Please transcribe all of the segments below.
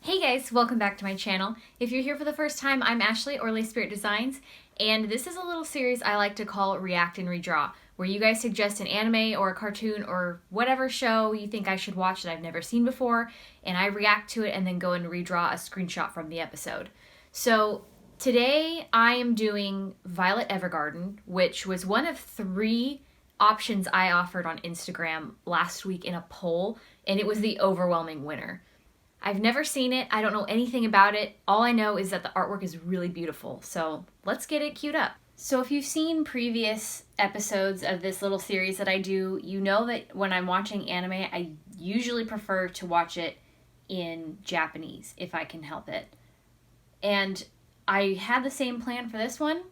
Hey guys, welcome back to my channel. If you're here for the first time, I'm Ashley or Lay Spirit Designs, and this is a little series I like to call React and Redraw, where you guys suggest an anime or a cartoon or whatever show you think I should watch that I've never seen before, and I react to it and then go and redraw a screenshot from the episode. So today I am doing Violet Evergarden, which was one of 3 options I offered on Instagram last week in a poll, and it was the overwhelming winner. I've never seen it. I don't know anything about it. All I know is that the artwork is really beautiful. So let's get it queued up. So if you've seen previous episodes of this little series that I do, you know that when I'm watching anime, I usually prefer to watch it in Japanese if I can help it. And I had the same plan for this one,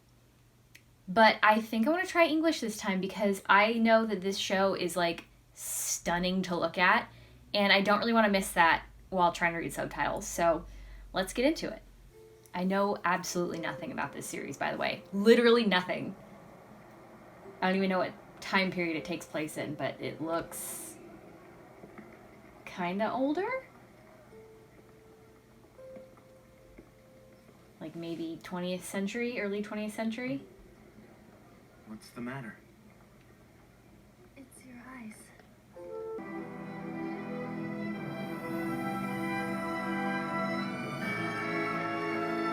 but I think I want to try English this time because I know that this show is like stunning to look at, and I don't really want to miss that while trying to read subtitles. So let's get into it. I know absolutely nothing about this series, by the way. Literally nothing. I don't even know what time period it takes place in, but it looks kind of older. Like maybe 20th century, early 20th century. What's the matter? It's your eyes.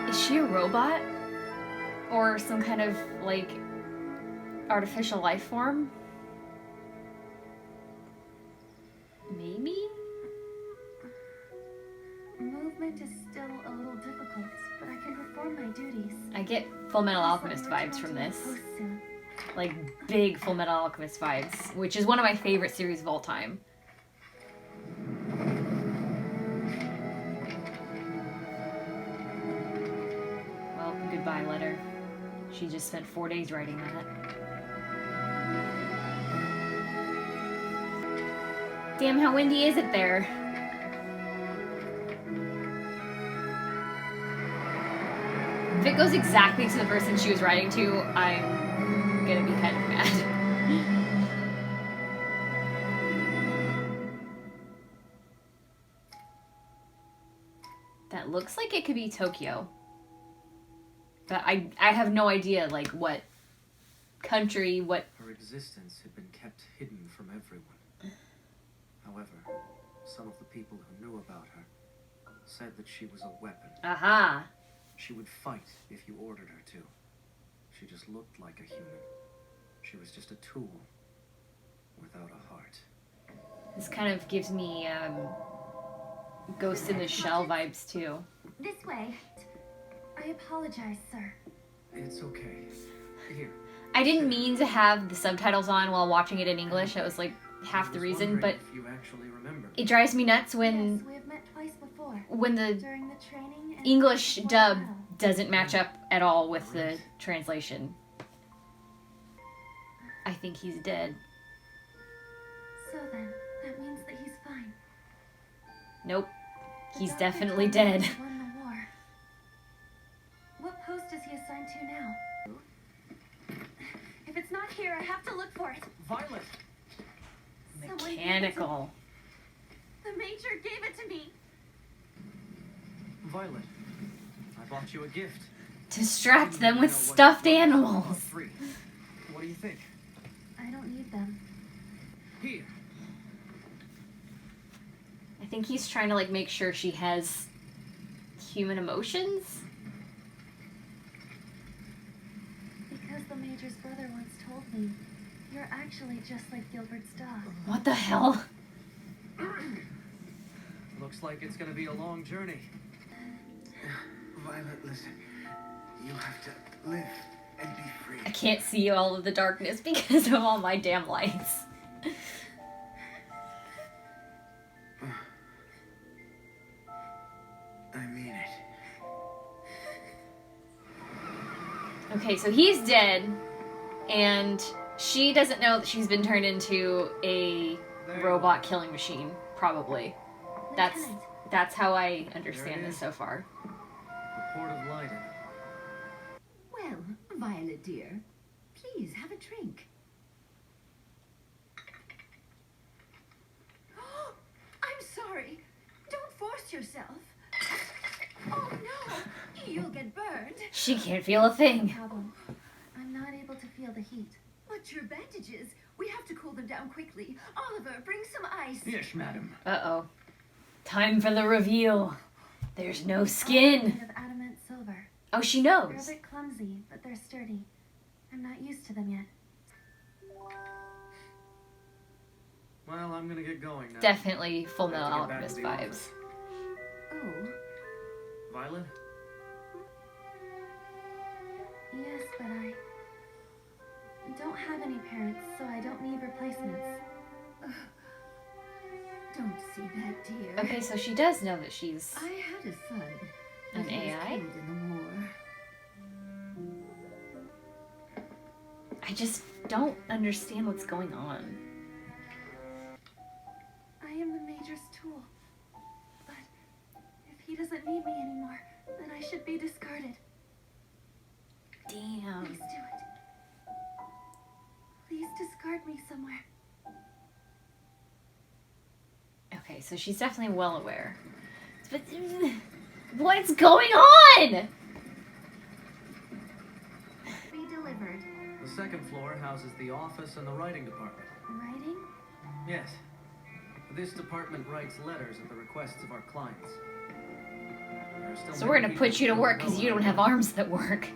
Is she a robot? Or some kind of, like, artificial life form? Maybe? Movement is still a little difficult, but I can perform my duties. I get Full Metal Alchemist vibes from this. Like, big Full Metal Alchemist vibes, which is one of my favorite series of all time. Well, goodbye letter. She just spent 4 days writing that. Damn, how windy is it there? If it goes exactly to the person she was writing to, I'm gonna be kind of mad. That looks like it could be Tokyo. But I have no idea, like, what country, what... Her existence had been kept hidden from everyone. However, some of the people who knew about her said that she was a weapon. Aha! She would fight if you ordered her to. She just looked like a human. She was just a tool without a heart. This kind of gives me Ghost in the Shell vibes, too. This way. I apologize, sir. It's okay. Here. I didn't mean to have the subtitles on while watching it in English. That was, like, half the reason, but if you actually remember. It drives me nuts when... Yes, we have met twice before. When the During the training and English before dub battle. doesn't match up at all with the translation. I think he's dead. So then, that means that he's fine. Nope. The He's doctor definitely told me dead. he won the war. What post is he assigned to now? If it's not here, I have to look for it. Violet! Someone gave it to me. Mechanical. The major gave it to me. Violet, I bought you a gift. Distract them with stuffed animals. Free. What do you think? I don't need them. Here. I think he's trying to, like, make sure she has human emotions. Because the major's brother once told me, you're actually just like Gilbert's dog. What the hell? Looks like it's gonna be a long journey. Violet, listen. You have to live and be free. I can't see all of the darkness because of all my damn lights. I mean it. Okay, so he's dead, and she doesn't know that she's been turned into a robot killing machine, probably. That's how I understand this so far. The port of Leiden. Well, Violet dear, please have a drink. I'm sorry. Don't force yourself. She can't feel a No thing. problem. I'm not able to feel the heat. But your bandages. We have to cool them down quickly. Oliver, bring some ice. Yes, madam. Uh-oh. Time for the reveal. There's no All skin. made of adamant silver. Oh, she They're a knows. bit clumsy, but they're sturdy. I'm not used to them yet. Well, I'm gonna get going now. Definitely Full Have to Metal get back Alchemist to the vibes. office. Oh, Violet? Yes, but I don't have any parents, so I don't need replacements. don't see that, dear. Okay, so she does know that she's... I had a son. An but he was AI? killed in the war. I just don't understand what's going on. I am the Major's tool. But if he doesn't need me anymore, then I should be discarded. Damn. Please do it. Please discard me somewhere. Okay, so she's definitely well aware. But what's going on? Be delivered. The second floor houses the office and the writing department. Writing? Yes. This department writes letters at the requests of our clients. There are still So we're many gonna put people you to who work know because you how don't to have write. arms that work.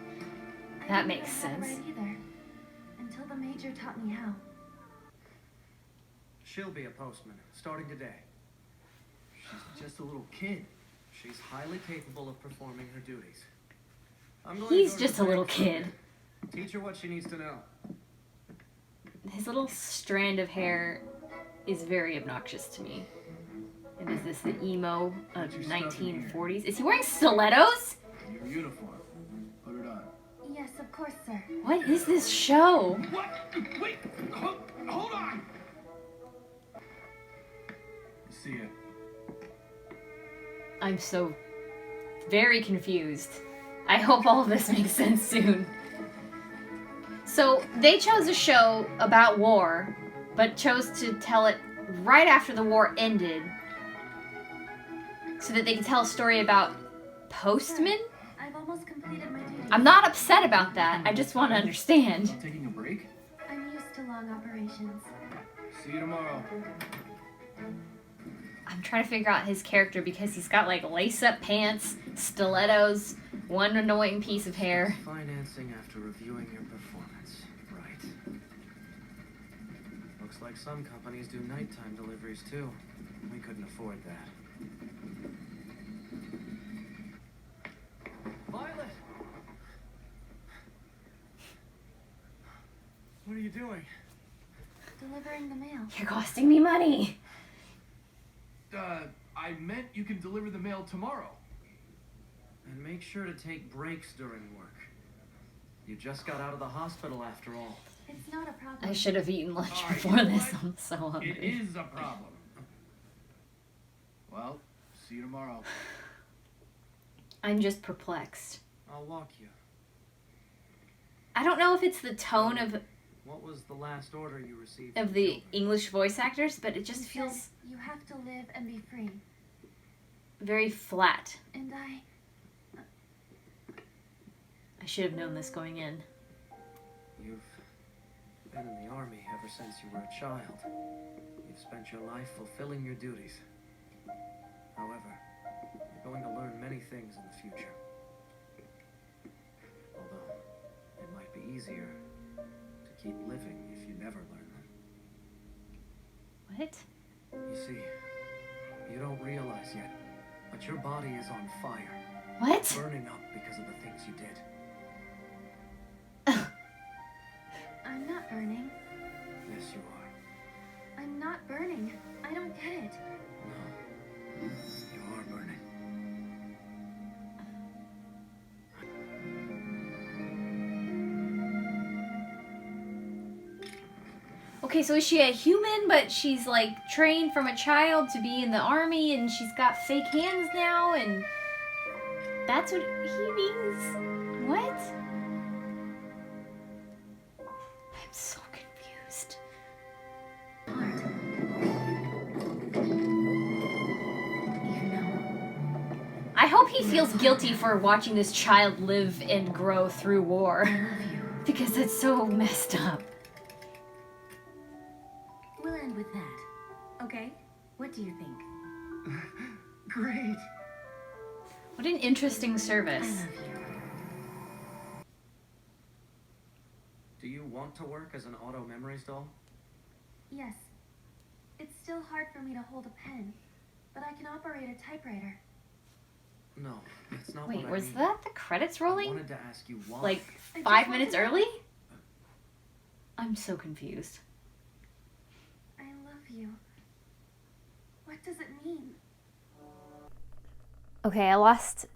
I That didn't makes know how to sense. write either. Until the Major taught me how. She'll be a postman, starting today. She's just a little kid. She's highly capable of performing her duties. I'm going He's to go to just a the little bank. kid. Teach her what she needs to know. His little strand of hair is very obnoxious to me. And is this the emo of Put your stuff in here. 1940s? Is he wearing stilettos? Your uniform. Put it on. Yes, of course, sir. What is this show? What? Wait! Hold on! You see it? I'm so very confused. I hope all of this makes sense soon. So, they chose a show about war, but chose to tell it right after the war ended so that they could tell a story about postmen? I've almost completed my duties. I'm not upset about that. I just want to understand. Taking a break? I'm used to long operations. See you tomorrow. I'm trying to figure out his character because he's got like lace-up pants, stilettos, one annoying piece of hair. Financing after reviewing your performance. Right. Looks like some companies do nighttime deliveries too. We couldn't afford that. Violet! What are you doing? Delivering the mail. You're costing me money. I meant you can deliver the mail tomorrow. And make sure to take breaks during work. You just got out of the hospital after all. It's not a problem. I should have eaten lunch Alright, before you know this. what? I'm so hungry. It is a problem. Well, see you tomorrow. I'm just perplexed. I'll walk you. I don't know if it's the tone What was the last order you received? of from the Gilbert? English voice actors, but it just He feels said, you have to live and be free. very flat. And I should have known this going in. You've been in the army ever since you were a child. You've spent your life fulfilling your duties. However, you're going to learn many things in the future. Although, it might be easier to keep living if you never learn them. What? You see, you don't realize yet, but your body is on fire, What? burning up because of the things you did. I'm not burning. Yes, you are. I'm not burning. I don't get it. No, you are burning. Okay, so is she a human, but she's like trained from a child to be in the army, and she's got fake hands now, and that's what he means? What? I'm so confused. Heart. You know, I I hope he feels guilty for watching this child live and grow through war. Because it's so messed up. We'll end with that. Okay? What do you think? Great. What an interesting I service. love you. Do you want to work as an auto memories doll? Yes. It's still hard for me to hold a pen, but I can operate a typewriter. No, that's not Wait, what I was mean. that the credits I rolling? wanted to ask you why. Like I just 5 want minutes to know. early? I'm so confused. I love you. What does it mean? Okay, I lost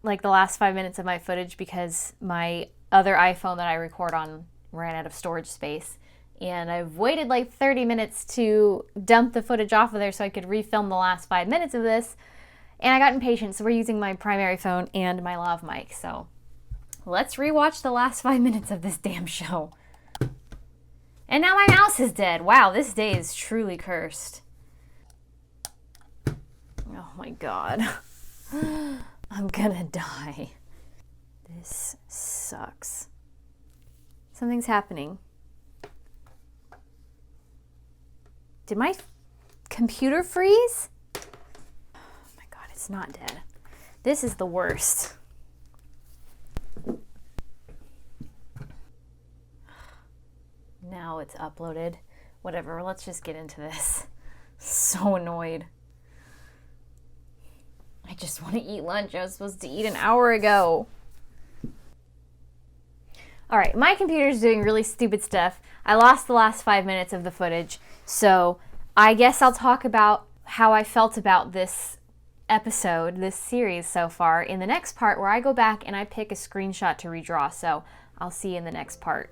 like the last 5 minutes of my footage because my other iPhone that I record on ran out of storage space. And I've waited like 30 minutes to dump the footage off of there so I could refilm the last 5 minutes of this. And I got impatient, so we're using my primary phone and my lav mic. So let's rewatch the last 5 minutes of this damn show. And now my mouse is dead. Wow, this day is truly cursed. Oh my god. I'm gonna die. This sucks. Something's happening. Did my computer freeze? Oh my god, it's not dead. This is the worst. Now it's uploaded. Whatever, let's just get into this. So annoyed. I just want to eat lunch. I was supposed to eat an hour ago. Alright, my computer's doing really stupid stuff. I lost the last 5 minutes of the footage, so I guess I'll talk about how I felt about this episode, this series so far, in the next part where I go back and I pick a screenshot to redraw, so I'll see you in the next part.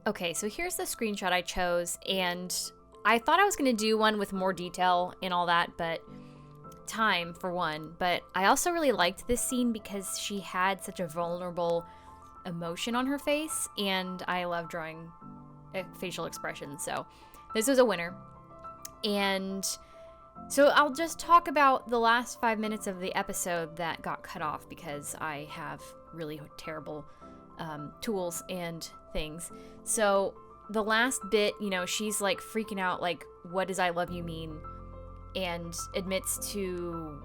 Okay, so here's the screenshot I chose, and I thought I was going to do one with more detail and all that, but time for one. But I also really liked this scene because she had such a vulnerable emotion on her face, and I love drawing facial expressions, so this was a winner. And so I'll just talk about the last 5 minutes of the episode that got cut off because I have really terrible tools and things. So the last bit, you know, she's like freaking out, like, what does I love you mean? And admits to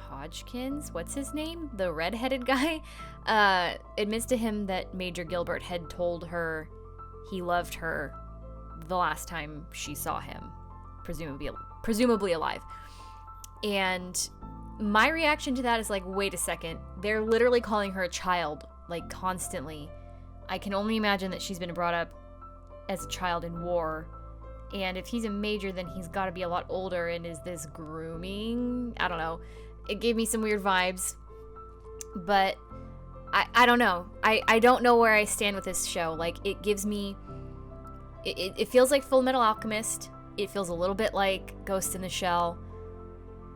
Hodgkins, what's his name? The redheaded guy? Admits to him that Major Gilbert had told her he loved her the last time she saw him, presumably alive. And my reaction to that is like, wait a second, they're literally calling her a child, like, constantly. I can only imagine that she's been brought up as a child in war. And if he's a major, then he's got to be a lot older. And is this grooming? I don't know. It gave me some weird vibes. But I don't know. I don't know where I stand with this show. Like, it gives me... It feels like Full Metal Alchemist. It feels a little bit like Ghost in the Shell.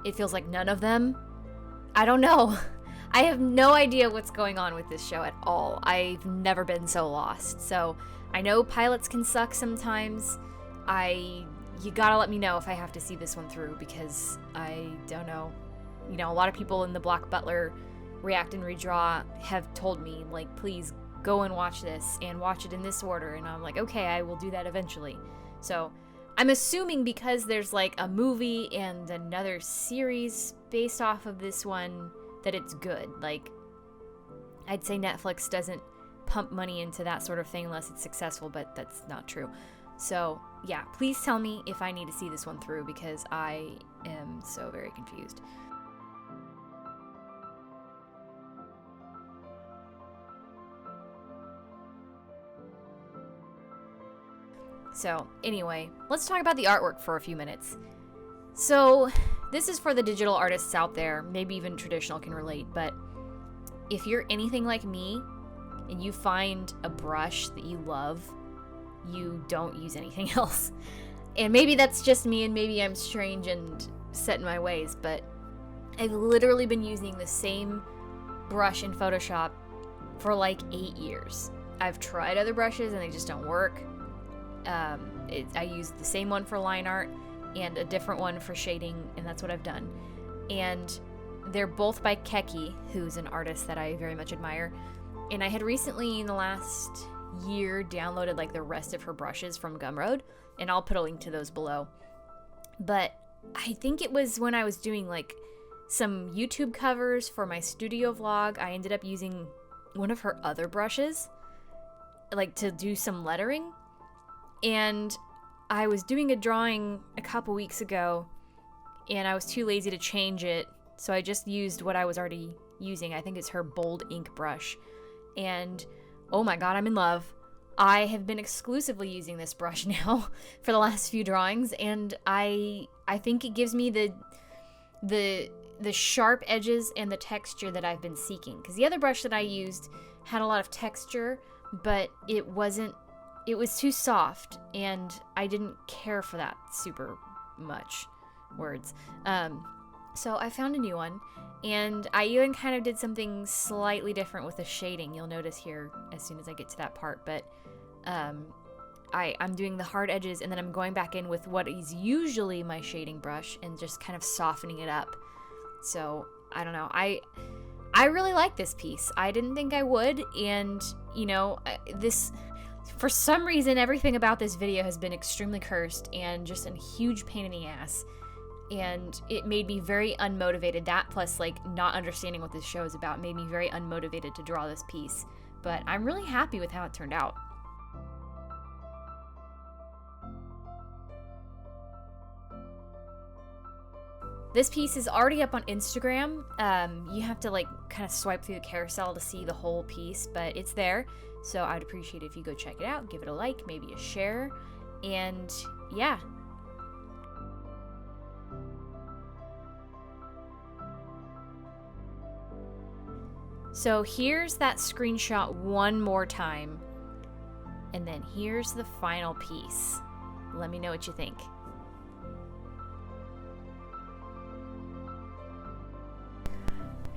It feels like none of them. I don't know. I have no idea what's going on with this show at all. I've never been so lost. So I know pilots can suck sometimes. You gotta let me know if I have to see this one through because I don't know. You know, a lot of people in the Black Butler React and Redraw have told me, like, please go and watch this and watch it in this order. And I'm like, okay, I will do that eventually. So I'm assuming because there's like a movie and another series based off of this one that it's good. Like, I'd say Netflix doesn't pump money into that sort of thing unless it's successful, but that's not true. So yeah, please tell me if I need to see this one through because I am so very confused. So anyway, let's talk about the artwork for a few minutes. So this is for the digital artists out there, maybe even traditional can relate, but if you're anything like me and you find a brush that you love, you don't use anything else. And maybe that's just me and maybe I'm strange and set in my ways, but I've literally been using the same brush in Photoshop for like 8 years. I've tried other brushes and they just don't work. I use the same one for line art and a different one for shading, and that's what I've done. And they're both by Keki, who's an artist that I very much admire. And I had recently, in the last year, downloaded like the rest of her brushes from Gumroad, and I'll put a link to those below. But I think it was when I was doing like some YouTube covers for my studio vlog, I ended up using one of her other brushes, like to do some lettering. And I was doing a drawing a couple weeks ago, and I was too lazy to change it, so I just used what I was already using. I think it's her bold ink brush. And oh my god, I'm in love. I have been exclusively using this brush now for the last few drawings, and I think it gives me the sharp edges and the texture that I've been seeking. Because the other brush that I used had a lot of texture, but it was too soft, and I didn't care for that super much. Words. So I found a new one, and I even kind of did something slightly different with the shading. You'll notice here as soon as I get to that part, but I'm doing the hard edges, and then I'm going back in with what is usually my shading brush and just kind of softening it up. So I don't know. I really like this piece. I didn't think I would, and you know, this, for some reason, everything about this video has been extremely cursed and just a huge pain in the ass. And it made me very unmotivated. That plus like not understanding what this show is about made me very unmotivated to draw this piece. But I'm really happy with how it turned out. This piece is already up on Instagram. You have to like kind of swipe through the carousel to see the whole piece, but it's there. So I'd appreciate it if you go check it out, give it a like, maybe a share, and yeah. So here's that screenshot one more time, and then here's the final piece. Let me know what you think.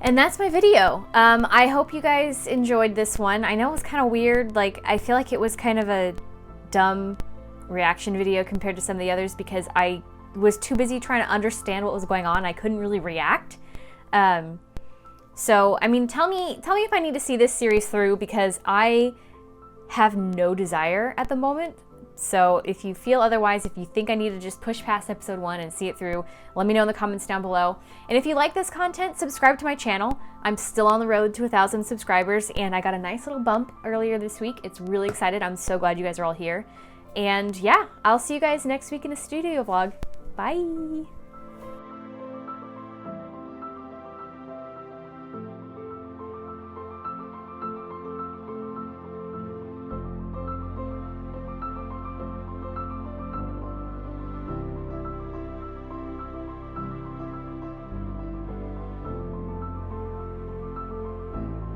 And that's my video. I hope you guys enjoyed this one. I know it was kind of weird. Like, I feel like it was kind of a dumb reaction video compared to some of the others because I was too busy trying to understand what was going on. I couldn't really react. So, I mean, tell me if I need to see this series through, because I have no desire at the moment. So if you feel otherwise, if you think I need to just push past episode 1 and see it through, let me know in the comments down below. And if you like this content, subscribe to my channel. I'm still on the road to 1,000 subscribers, and I got a nice little bump earlier this week. It's really excited. I'm so glad you guys are all here. And yeah, I'll see you guys next week in a studio vlog. Bye!